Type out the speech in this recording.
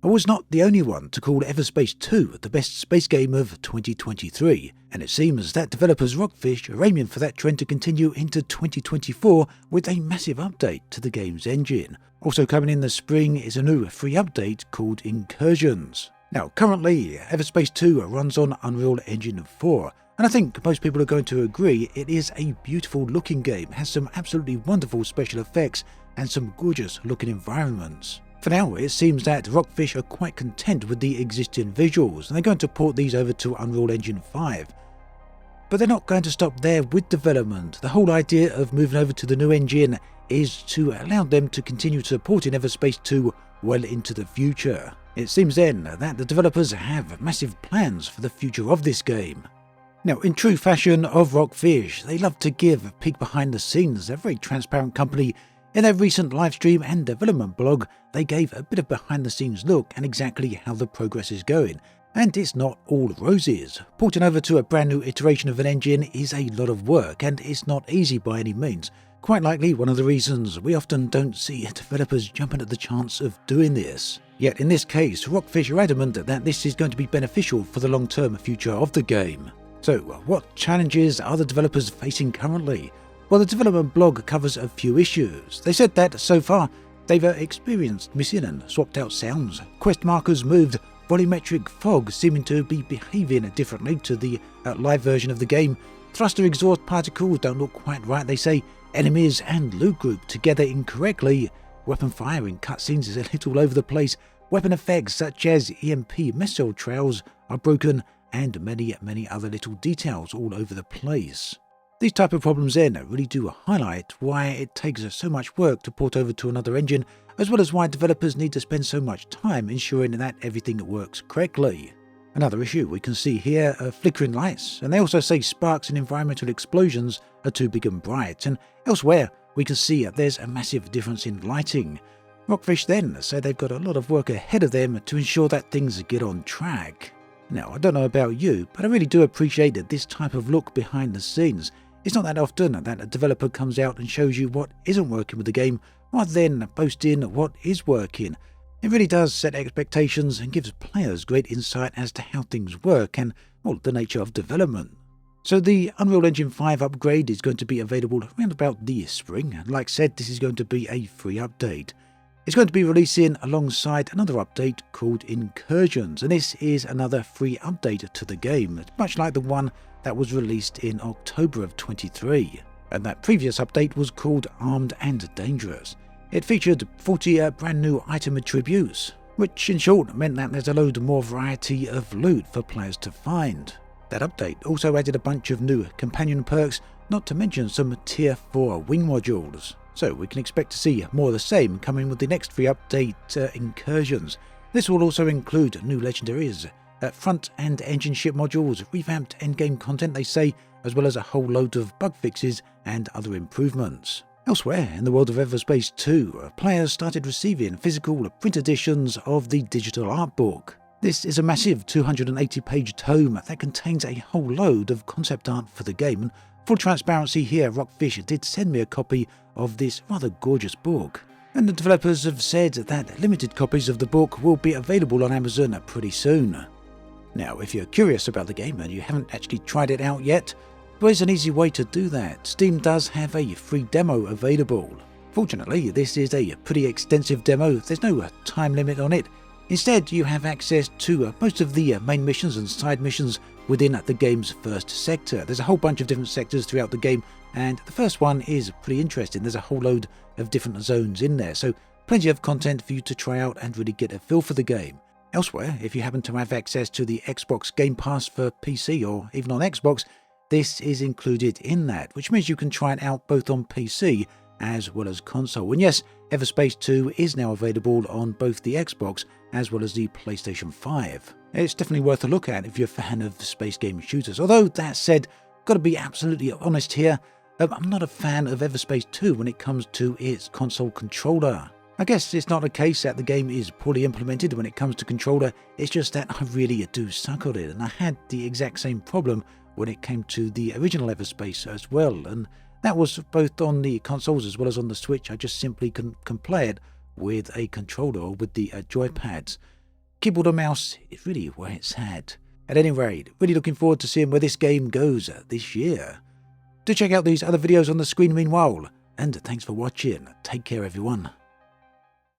I was not the only one to call Everspace 2 the best space game of 2023, and it seems that developers Rockfish are aiming for that trend to continue into 2024 with a massive update to the game's engine. Also coming in the spring is a new free update called Incursions. Now currently, Everspace 2 runs on Unreal Engine 4, and I think most people are going to agree it is a beautiful looking game, has some absolutely wonderful special effects and some gorgeous looking environments. For now, it seems that Rockfish are quite content with the existing visuals, and they're going to port these over to Unreal Engine 5. But they're not going to stop there with development. The whole idea of moving over to the new engine is to allow them to continue supporting Everspace 2 well into the future. It seems then that the developers have massive plans for the future of this game. Now, in true fashion of Rockfish, they love to give a peek behind the scenes. They're a very transparent company. In their recent livestream and development blog, they gave a bit of behind the scenes look at exactly how the progress is going. And it's not all roses. Porting over to a brand new iteration of an engine is a lot of work, and it's not easy by any means. Quite likely one of the reasons we often don't see developers jumping at the chance of doing this. Yet in this case, Rockfish are adamant that this is going to be beneficial for the long-term future of the game. So, what challenges are the developers facing currently? Well, the development blog covers a few issues. They said that so far they've experienced missing and swapped out sounds, quest markers moved, volumetric fog seeming to be behaving differently to the live version of the game, thruster exhaust particles don't look quite right, they say, enemies and loot group together incorrectly, weapon fire in cutscenes is a little all over the place, weapon effects such as EMP missile trails are broken, and many other little details all over the place. These type of problems then really do highlight why it takes so much work to port over to another engine, as well as why developers need to spend so much time ensuring that everything works correctly. Another issue we can see here are flickering lights, and they also say sparks and environmental explosions are too big and bright, and elsewhere we can see there's a massive difference in lighting. Rockfish then say they've got a lot of work ahead of them to ensure that things get on track. Now, I don't know about you, but I really do appreciate this type of look behind the scenes. It's not that often that a developer comes out and shows you what isn't working with the game, rather than boasting what is working. It really does set expectations and gives players great insight as to how things work and, well, the nature of development. So the Unreal Engine 5 upgrade is going to be available around about the spring. Like I said, this is going to be a free update. It's going to be releasing alongside another update called Incursions, and this is another free update to the game, much like the one that was released in October of 23. And that previous update was called Armed and Dangerous. It featured 40 brand new item attributes, which in short meant that there's a load more variety of loot for players to find. That update also added a bunch of new companion perks, not to mention some tier 4 wing modules. So we can expect to see more of the same coming with the next free update, Incursions. This will also include new legendaries, front and engine ship modules, revamped endgame content they say, as well as a whole load of bug fixes and other improvements. Elsewhere in the world of Everspace 2, players started receiving physical print editions of the digital art book. This is a massive 280-page tome that contains a whole load of concept art for the game, and full transparency here, Rockfish did send me a copy of this rather gorgeous book. And the developers have said that limited copies of the book will be available on Amazon pretty soon. Now, if you're curious about the game and you haven't actually tried it out yet, there's an easy way to do that. Steam does have a free demo available. Fortunately, this is a pretty extensive demo, there's no time limit on it. Instead, you have access to most of the main missions and side missions within the game's first sector. There's a whole bunch of different sectors throughout the game, and the first one is pretty interesting. There's a whole load of different zones in there, so plenty of content for you to try out and really get a feel for the game. Elsewhere, if you happen to have access to the Xbox Game Pass for PC or even on Xbox, this is included in that, which means you can try it out both on PC as well as console. And yes, Everspace 2 is now available on both the Xbox as well as the PlayStation 5. It's definitely worth a look at if you're a fan of space game shooters. Although, that said, gotta be absolutely honest here, I'm not a fan of Everspace 2 when it comes to its console controller. I guess it's not a case that the game is poorly implemented when it comes to controller, it's just that I really do suck at it, and I had the exact same problem when it came to the original Everspace as well, and that was both on the consoles as well as on the Switch. I just simply couldn't play it with a controller or with the joypads. keyboard or mouse is really where it's at. At any rate, really looking forward to seeing where this game goes this year. Do check out these other videos on the screen meanwhile, and thanks for watching. Take care everyone.